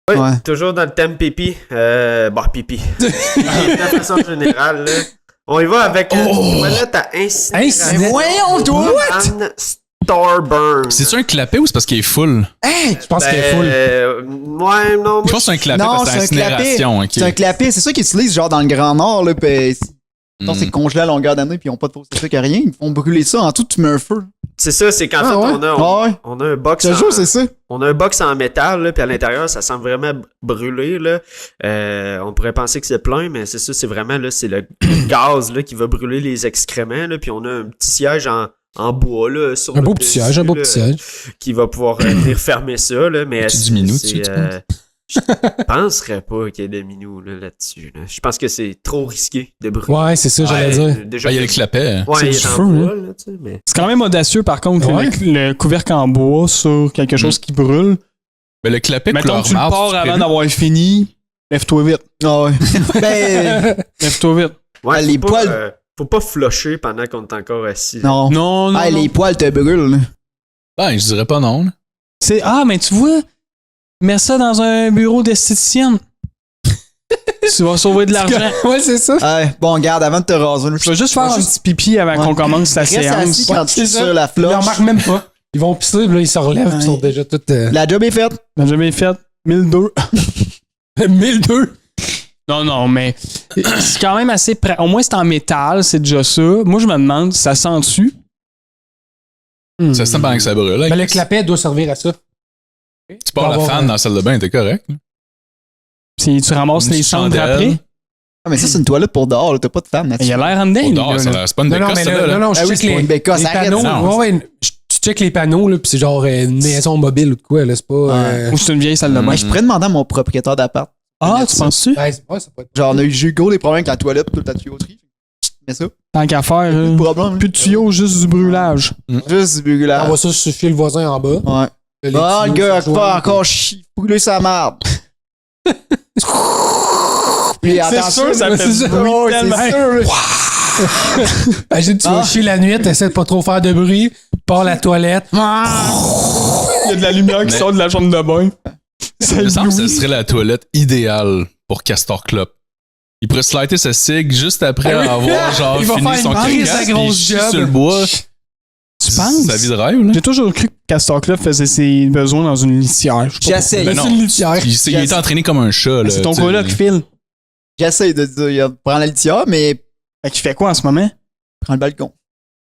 Ouais, Ouais. toujours dans le thème pipi. Pipi. De façon générale, là. On y va avec une toilette à incinération. Mais voyons, toi! Propane Starburn. C'est-tu un clapet ou c'est parce qu'il est full? Hey! Je pense qu'elle est full. Ouais, non. Je pense que c'est un clapet Non, parce que c'est c'est un clapet. incinération. ok. C'est un clapet, c'est ça qu'ils utilisent genre dans le Grand Nord, là, pis c'est congelé à longueur d'année, puis ils ont pas de fausse truc à rien. Ils font brûler ça en tout, tu mets un feu. C'est ça, c'est qu'en Ah, fait, ouais? on a un box. Je te jure, c'est ça. On a un box en métal, là, puis à l'intérieur, ça semble vraiment brûler, là. On pourrait penser que c'est plein, mais c'est ça, c'est vraiment, là, c'est le gaz, là, qui va brûler les excréments, là, puis on a un petit siège en bois, là, sur Un le beau petit dessus, siège, un beau là, petit siège. qui va pouvoir venir fermer ça, là, mais Tu diminues dessus, tu penses? je penserais pas qu'il y ait des minous là-dessus, là. Je pense que c'est trop risqué de brûler. Ouais, c'est ça, j'allais dire. Déjà, Ah, il y a le clapet. ouais, c'est il du est en feu, bois, hein. là, tu sais, mais... C'est quand même audacieux, par contre, Ouais. le couvercle en bois sur quelque chose qui brûle. Mais le clapet Mettons couleur que tu le marde, pars c'est avant prévu. d'avoir fini, lève-toi vite. Ah ouais. Ben, Lève-toi vite. Ouais, les faut pas, poils- faut pas flusher pendant qu'on est encore assis. là. non. Non, non, Ah, non. les poils te brûlent, là. Ben, je dirais pas non. là. Mais tu vois, mets ça dans un bureau d'esthéticienne. Tu vas sauver de l'argent. Ouais, c'est ça. Ouais, bon, regarde, avant de te raser, là, Tu vas juste faire un petit pipi avant qu'on commence la reste séance. assis quand tu c'est es ça. sur la Ils en floche. remarquent même pas. Ils vont pisser, puis là, ils se relèvent, Ouais. ils sont déjà tous. La job est faite. J'ai jamais fait 1002. 1002. Non, mais c'est quand même assez près. Au moins, c'est en métal, c'est déjà ça. Moi, je me demande, ça sent-tu? Ça sent pendant que ça brûle. là. Mais le clapet doit servir à ça. Tu pars la avoir fan un- dans la salle de bain, t'es correct. là. Tu ramasses Une les petite cendres chandelle. après? Ah, mais ça, c'est une toilette pour dehors, là. T'as pas de fan Il y a là-dessus. l'air en dedans, Au lui, dehors, là. ça a l'air- c'est pas une Non, non, bécasse, mais celle-là, là. non, je Ah oui, check c'est pas les, une bécasse, les arrête, panneaux. ça. Ouais, tu check les panneaux, là, puis c'est genre une maison mobile ou de quoi, là. C'est pas. Ou c'est une vieille salle de bain. Moi, je pourrais demander à mon propriétaire d'appart. Ah, tu penses-tu? Ouais, ça peut être. Genre, on a eu Hugo des problèmes avec la toilette, toute la tuyauterie. Mais ça, Tant qu'à faire, plus de problème. plus de tuyaux, juste du brûlage. Juste du On brûlage. va ça suffire le voisin en bas. Ouais. Les Ah, le tuyaux gars, se pas joignent. encore brûler sa marde. Puis attention, sûr, ça fait du bruit Oh, tellement. c'est sûr, là. Imagine, tu vas chier la nuit, t'essaies de pas trop faire de bruit, pars la toilette. Il y a de la lumière qui sort de la chambre de bain. Il me semble que ce serait la toilette idéale pour Castor Club. Il pourrait slider sa cig juste après Ah oui. avoir genre Il va fini faire son une crise caca, à puis grosse il chie job. sur le bois. Tu penses? Sa vie de rêve, là. J'ai toujours cru que Castor Club faisait ses besoins dans une litière. Je sais pas J'essaye. Ben C'est non. une litière. Il était entraîné comme un chat, là. pourquoi. C'est ton tu sais. coloc, Phil. J'essaye de dire, prends la litière, mais Fait qu'il fait quoi en ce moment? prends le balcon.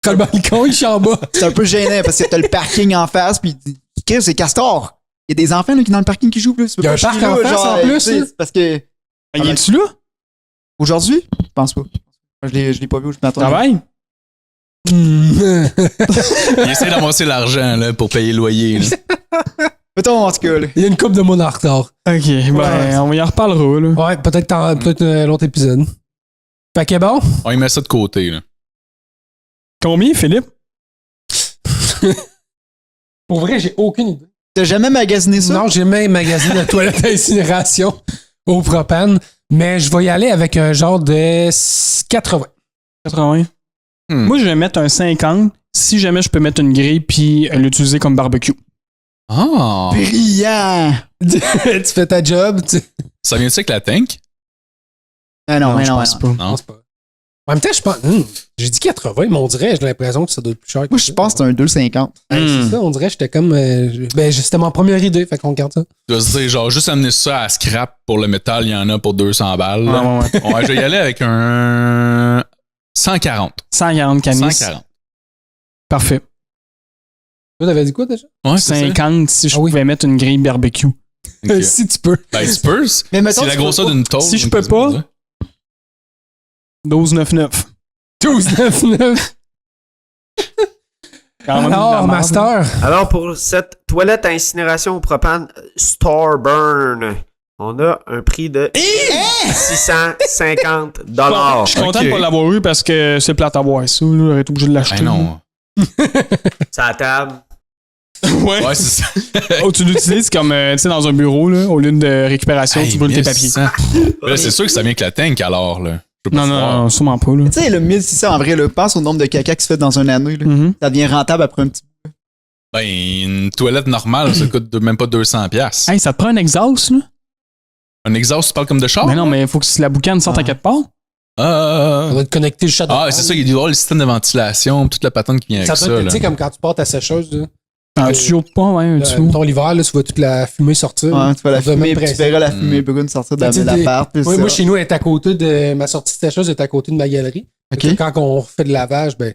Quand le balcon, il chie en bas. C'est un peu gênant parce que t'as le parking en face, puis il dit, qu'est-ce que c'est Castor? Il y a des enfants là, qui dans le parking qui jouent. Là. Il y a un parc en face, en plus, tu sais, là. c'est parce que Il est-tu là? aujourd'hui, je pense pas. Je l'ai pas vu, je m'attends. Travaille? Il essaie d'amasser l'argent, là, pour payer le loyer, là. Mettons en tout cas, là. Il y a une coupe de monde en retard. Ok, ben, on y en reparlera, là. Ouais, peut-être un autre épisode. Fait que bon. On y met ça de côté, là. Combien, Philippe? Pour vrai, j'ai aucune idée. T'as jamais magasiné ça? Non, j'ai même magasiné de toilette d'incinération au propane, mais je vais y aller avec un genre de 80. 80. Moi, je vais mettre un 50 si jamais je peux mettre une grille puis l'utiliser comme barbecue. Ah! Brillant! Tu fais ta job, tu Ça vient-tu avec la tank? Ah non, mais je non, pense non. pas. Non. penses pas. En même temps, je pense. J'ai dit 80, mais on dirait, j'ai l'impression que ça doit être plus cher. que Moi, ça. je pense que c'est un 2,50. C'est ça, on dirait, j'étais comme. C'était mon première idée, fait qu'on garde ça. Tu dois se dire, genre, juste amener ça à scrap pour le métal, il y en a pour 200 balles. là. Ouais. Ouais, je vais y aller avec un 140. 140 canis. 140. Parfait. Toi, t'avais dit quoi déjà? Ouais, c'est ça. 50 si je Ah oui. pouvais mettre une grille barbecue. Ok. Si tu peux. Ben, tu peux. Mais mettons, C'est la tu peux grosseur pas. d'une toast. Si je peux pas, 12,99. 12,99. Quand même de la Alors, merde. Master. Alors, pour cette toilette à incinération au propane Starburn, on a un prix de 650 $. Je suis content Ok. de pas l'avoir eu parce que c'est plate à voir ça. Là, j'aurais été obligé de l'acheter. Ben non. C'est à la table. Ouais. Ouais, c'est ça. Oh, tu l'utilises comme tu sais, dans un bureau, là, au lieu de récupération, tu brûles tes papiers. Là, c'est sûr que ça vient avec la tank alors, là. Je peux pas Non, croire. non, sûrement pas. Là. Tu sais, le 1600 en vrai, là, pense au nombre de caca qui se fait dans une année. Là. Mhm. Ça devient rentable après un petit peu. Ben, une toilette normale, ça coûte même pas 200$. Hey, ça te prend un exhaust, là? Un exhaust, tu parles comme de char? Mais non, mais il faut que la boucane sorte à quelque part. On va te connecter le chat. C'est ça, il doit y avoir le système de ventilation, toute la patente qui vient avec Ça ça. doit être, tu Là. sais, comme quand tu portes ta sécheuse, là. Un tuyau de pas, ouais, un tuyau. Mettons, l'hiver, là, tu vois toute la fumée sortir. Ouais, tu vois la On doit fumée, même puis tu presser. verras la fumée brune sortir de Tu sais, l'appart. puis Ouais, ça. moi, chez nous, elle est à côté de. Ma sortie de sécheuse est à côté de ma galerie. Ok. Fait que quand on fait de lavage, ben.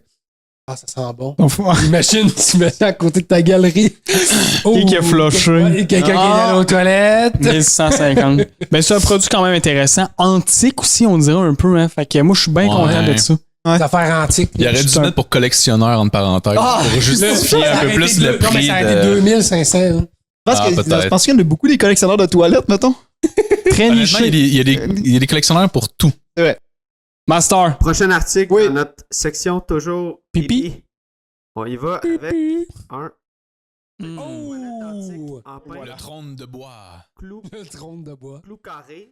Ah, ça sent bon. Enfin, Imagine, tu mets ça à côté de ta galerie. qui a flushé. Ouais, quelqu'un qui est allé aux toilettes. 1150. Ben, c'est un produit quand même intéressant. Antique aussi, on dirait un peu, hein. Fait que moi, je suis bien Ouais. content de ça. Ouais. Des affaires antiques. Il aurait dû mettre pour collectionneur, entre parenthèses, pour justifier un peu plus le Non, mais prix ça a été de... 2500. hein. Je pense Ah, que- peut-être. je pense qu'il y en a beaucoup des collectionneurs de toilettes, mettons. Très Honnêtement, niché. il y a des collectionneurs pour tout. Master. Prochain article Oui. dans notre section toujours Pipi. On y va avec un Oh! en pain Le trône de bois. clou, Le trône de bois. clou carré